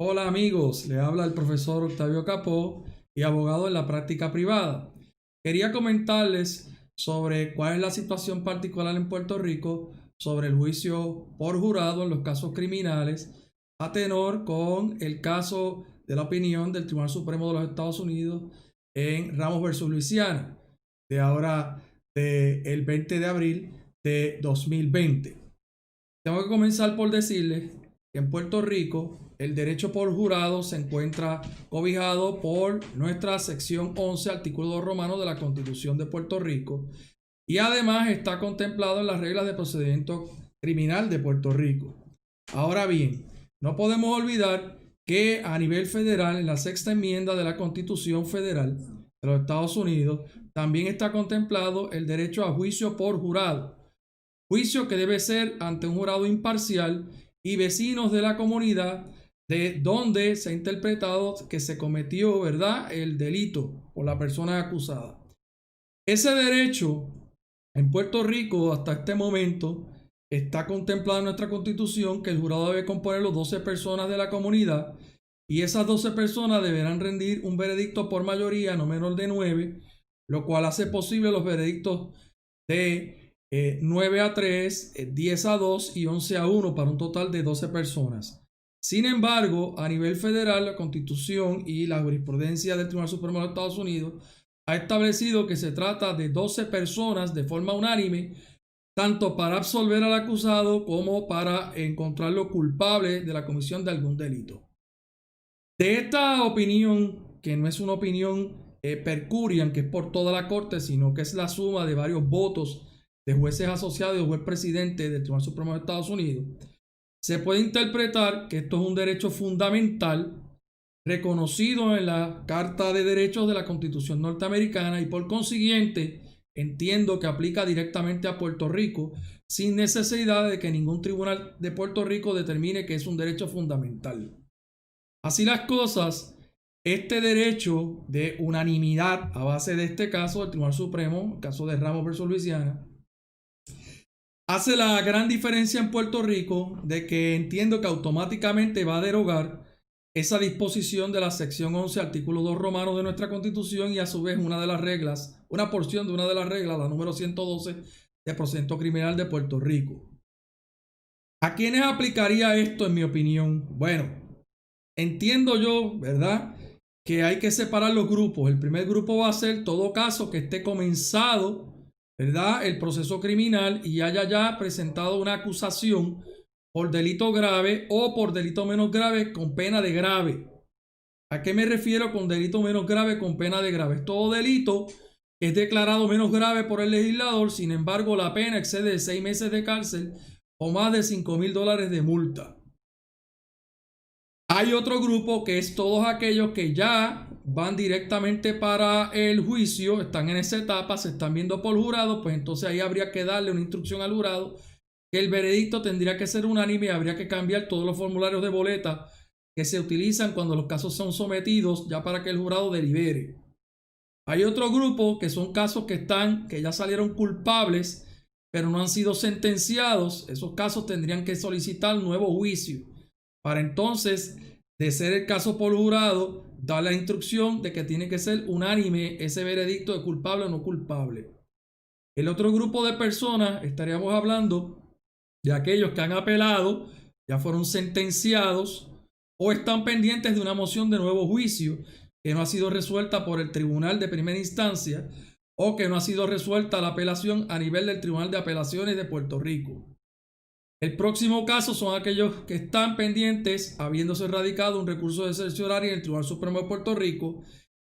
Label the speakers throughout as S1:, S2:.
S1: Hola amigos, le habla el profesor Octavio Capó y abogado en la práctica privada. Quería comentarles sobre cuál es la situación particular en Puerto Rico sobre el juicio por jurado en los casos criminales a tenor con el caso de la opinión del Tribunal Supremo de los Estados Unidos en Ramos versus Luisiana de ahora del 20 de abril de 2020. Tengo que comenzar por decirles que en Puerto Rico el derecho por jurado se encuentra cobijado por nuestra sección 11, artículo 2 romano de la Constitución de Puerto Rico, y además está contemplado en las reglas de procedimiento criminal de Puerto Rico. Ahora bien, no podemos olvidar que a nivel federal, en la sexta enmienda de la Constitución Federal de los Estados Unidos, también está contemplado el derecho a juicio por jurado. Juicio que debe ser ante un jurado imparcial y vecinos de la comunidad de donde se ha interpretado que se cometió, ¿verdad?, el delito por la persona acusada. Ese derecho en Puerto Rico hasta este momento está contemplado en nuestra Constitución que el jurado debe componer los 12 personas de la comunidad y esas 12 personas deberán rendir un veredicto por mayoría no menor de 9, lo cual hace posible los veredictos de 9-3, 10-2 y 11-1 para un total de 12 personas. Sin embargo, a nivel federal, la Constitución y la jurisprudencia del Tribunal Supremo de los Estados Unidos ha establecido que se trata de 12 personas de forma unánime, tanto para absolver al acusado como para encontrarlo culpable de la comisión de algún delito. De esta opinión, que no es una opinión per curiam, que es por toda la corte, sino que es la suma de varios votos de jueces asociados y juez presidente del Tribunal Supremo de Estados Unidos, se puede interpretar que esto es un derecho fundamental reconocido en la Carta de Derechos de la Constitución norteamericana y por consiguiente entiendo que aplica directamente a Puerto Rico sin necesidad de que ningún tribunal de Puerto Rico determine que es un derecho fundamental. Así las cosas, este derecho de unanimidad a base de este caso del Tribunal Supremo, el caso de Ramos versus Luisiana, hace la gran diferencia en Puerto Rico de que entiendo que automáticamente va a derogar esa disposición de la sección 11, artículo 2 romano de nuestra Constitución y a su vez una de las reglas, una porción de una de las reglas, la número 112 de procedimiento criminal de Puerto Rico. ¿A quiénes aplicaría esto en mi opinión? Bueno, entiendo yo, ¿verdad?, que hay que separar los grupos. El primer grupo va a ser todo caso que esté comenzado, ¿verdad?, el proceso criminal y haya ya presentado una acusación por delito grave o por delito menos grave con pena de grave. ¿A qué me refiero con delito menos grave con pena de grave? Todo delito que es declarado menos grave por el legislador, sin embargo la pena excede de 6 meses de cárcel o más de $5,000 de multa. Hay otro grupo que es todos aquellos que ya van directamente para el juicio, están en esa etapa, se están viendo por jurado, pues entonces ahí habría que darle una instrucción al jurado que el veredicto tendría que ser unánime y habría que cambiar todos los formularios de boleta que se utilizan cuando los casos son sometidos ya para que el jurado delibere. Hay otro grupo que son casos que ya salieron culpables, pero no han sido sentenciados. Esos casos tendrían que solicitar nuevo juicio para entonces, de ser el caso por jurado, dar la instrucción de que tiene que ser unánime ese veredicto de culpable o no culpable. El otro grupo de personas, estaríamos hablando de aquellos que han apelado, ya fueron sentenciados o están pendientes de una moción de nuevo juicio que no ha sido resuelta por el tribunal de primera instancia o que no ha sido resuelta la apelación a nivel del Tribunal de Apelaciones de Puerto Rico. El próximo caso son aquellos que están pendientes habiéndose radicado un recurso de cercioraria en el Tribunal Supremo de Puerto Rico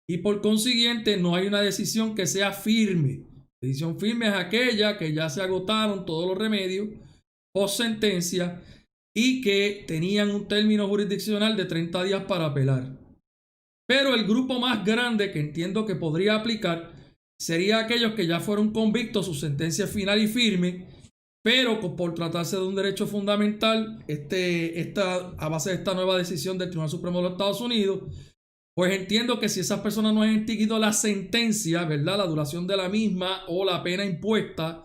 S1: y por consiguiente no hay una decisión que sea firme. La decisión firme es aquella que ya se agotaron todos los remedios post sentencia y que tenían un término jurisdiccional de 30 días para apelar. Pero el grupo más grande que entiendo que podría aplicar sería aquellos que ya fueron convictos, su sentencia final y firme, pero por tratarse de un derecho fundamental, a base de esta nueva decisión del Tribunal Supremo de los Estados Unidos, pues entiendo que si esas personas no han extinguido la sentencia, ¿verdad?, la duración de la misma o la pena impuesta,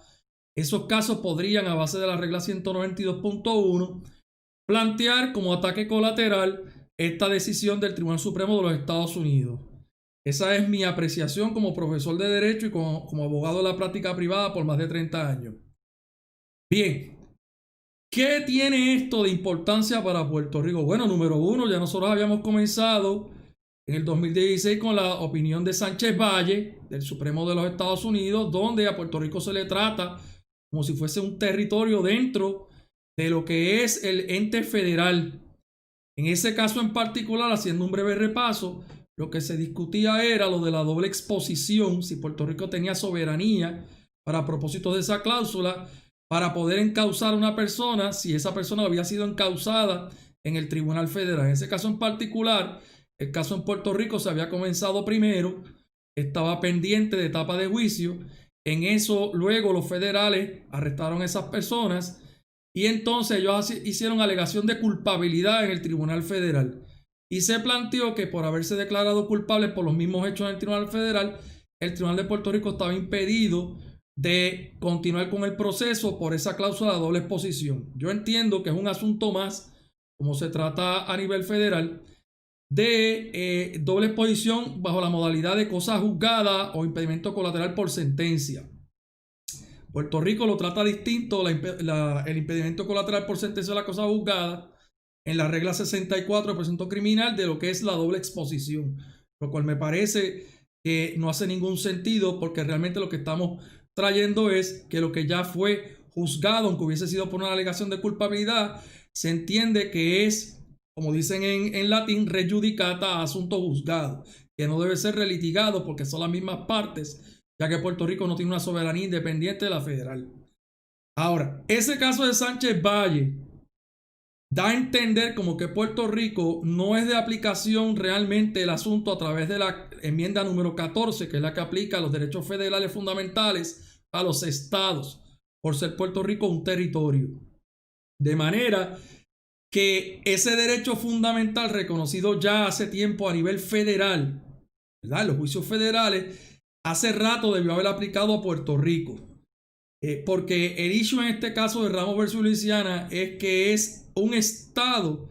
S1: esos casos podrían, a base de la regla 192.1, plantear como ataque colateral esta decisión del Tribunal Supremo de los Estados Unidos. Esa es mi apreciación como profesor de Derecho y como abogado de la práctica privada por más de 30 años. Bien, ¿qué tiene esto de importancia para Puerto Rico? Bueno, número uno, ya nosotros habíamos comenzado en el 2016 con la opinión de Sánchez Valle, del Supremo de los Estados Unidos, donde a Puerto Rico se le trata como si fuese un territorio dentro de lo que es el ente federal. En ese caso en particular, haciendo un breve repaso, lo que se discutía era lo de la doble exposición, si Puerto Rico tenía soberanía para propósitos de esa cláusula, para poder encausar a una persona si esa persona había sido encausada en el Tribunal Federal. En ese caso en particular, el caso en Puerto Rico se había comenzado primero, estaba pendiente de etapa de juicio. En eso, luego los federales arrestaron a esas personas y entonces ellos hicieron alegación de culpabilidad en el Tribunal Federal. Y se planteó que por haberse declarado culpables por los mismos hechos en el Tribunal Federal, el Tribunal de Puerto Rico estaba impedido de continuar con el proceso por esa cláusula de doble exposición. Yo entiendo que es un asunto más, como se trata a nivel federal, de doble exposición bajo la modalidad de cosa juzgada o impedimento colateral por sentencia. Puerto Rico lo trata distinto, el impedimento colateral por sentencia de la cosa juzgada, en la regla 64 del procedimiento criminal, de lo que es la doble exposición, lo cual me parece que no hace ningún sentido, porque realmente lo que estamos trayendo es que lo que ya fue juzgado, aunque hubiese sido por una alegación de culpabilidad, se entiende que es, como dicen en latín, res judicata a asunto juzgado, que no debe ser relitigado porque son las mismas partes, ya que Puerto Rico no tiene una soberanía independiente de la federal. Ahora, ese caso de Sánchez Valle da a entender como que Puerto Rico no es de aplicación realmente el asunto a través de la enmienda número 14, que es la que aplica los derechos federales fundamentales a los estados, por ser Puerto Rico un territorio. De manera que ese derecho fundamental reconocido ya hace tiempo a nivel federal, ¿verdad? Los juicios federales, hace rato debió haber aplicado a Puerto Rico. Porque el issue en este caso de Ramos versus Luisiana es que es un estado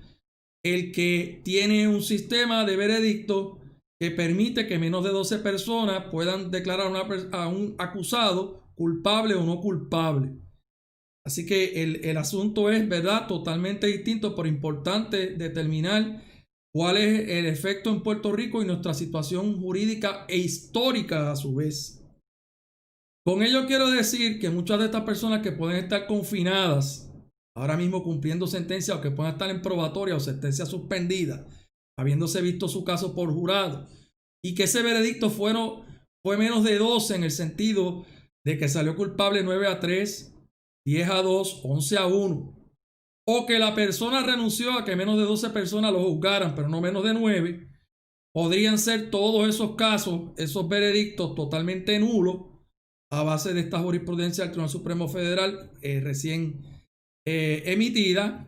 S1: el que tiene un sistema de veredicto que permite que menos de 12 personas puedan declarar a un acusado culpable o no culpable. Así que el asunto es, ¿verdad?, totalmente distinto, pero importante determinar cuál es el efecto en Puerto Rico y nuestra situación jurídica e histórica a su vez. Con ello quiero decir que muchas de estas personas que pueden estar confinadas ahora mismo cumpliendo sentencia o que puedan estar en probatoria o sentencia suspendida, habiéndose visto su caso por jurado, y que ese veredicto fue menos de 12 en el sentido de que salió culpable 9-3, 10-2, 11-1, o que la persona renunció a que menos de 12 personas lo juzgaran, pero no menos de 9, podrían ser todos esos casos, esos veredictos totalmente nulos a base de esta jurisprudencia del Tribunal Supremo Federal recién emitida,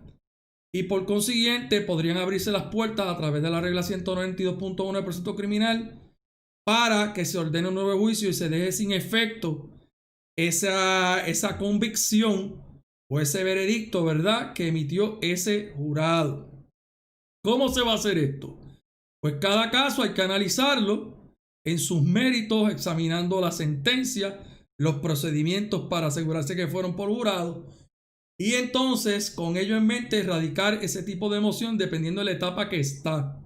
S1: y por consiguiente podrían abrirse las puertas a través de la regla 192.1 del procedimiento criminal para que se ordene un nuevo juicio y se deje sin efecto esa convicción o ese veredicto, ¿verdad?, que emitió ese jurado. ¿Cómo se va a hacer esto? Pues cada caso hay que analizarlo en sus méritos, examinando la sentencia, los procedimientos para asegurarse que fueron por jurado, y entonces con ello en mente erradicar ese tipo de moción dependiendo de la etapa que está.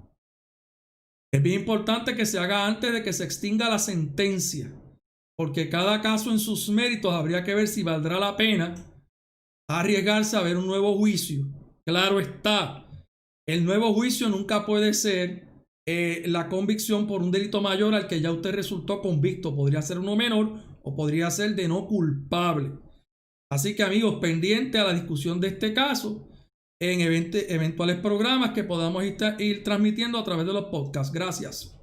S1: Es bien importante que se haga antes de que se extinga la sentencia, porque cada caso en sus méritos habría que ver si valdrá la pena arriesgarse a ver un nuevo juicio. Claro está, el nuevo juicio nunca puede ser la convicción por un delito mayor al que ya usted resultó convicto. Podría ser uno menor o podría ser de no culpable. Así que, amigos, pendiente a la discusión de este caso en eventuales programas que podamos ir transmitiendo a través de los podcasts. Gracias.